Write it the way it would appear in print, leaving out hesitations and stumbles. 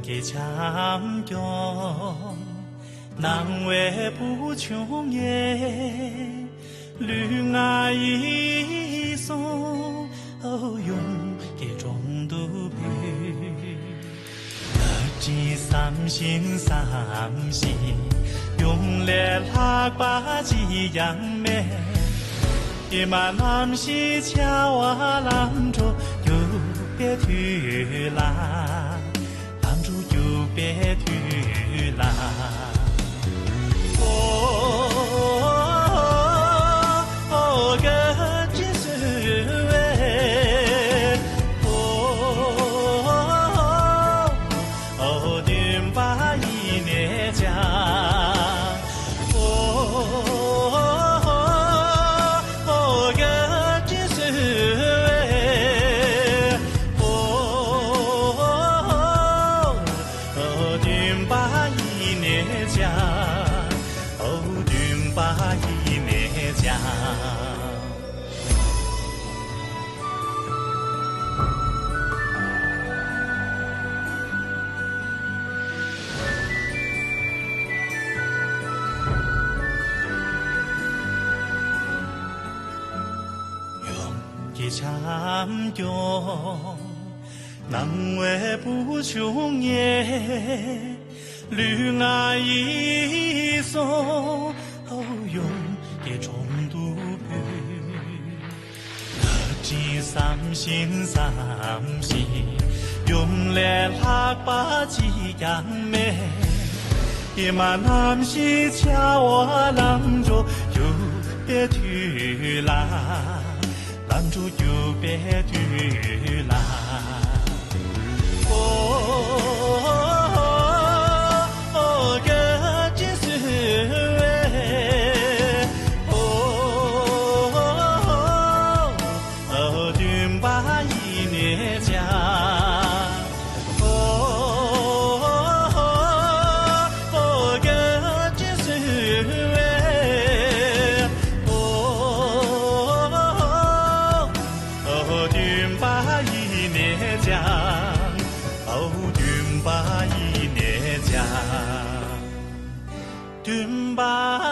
给强强，难为不穷也，绿爱一松，用给中途陪，几三心三心，用来拉把几样美。一马南西恰瓦兰州有别去啦，兰州有别去啦。哦，个几岁喂？丁把一年家。一强强，难为不穷也，绿爱一松，用给中途陪，几三心三心，用来拉把几样美，一马南西恰我兰州有别去啦。兰州有别去啦，个几岁喂？丁把一年家。Dumba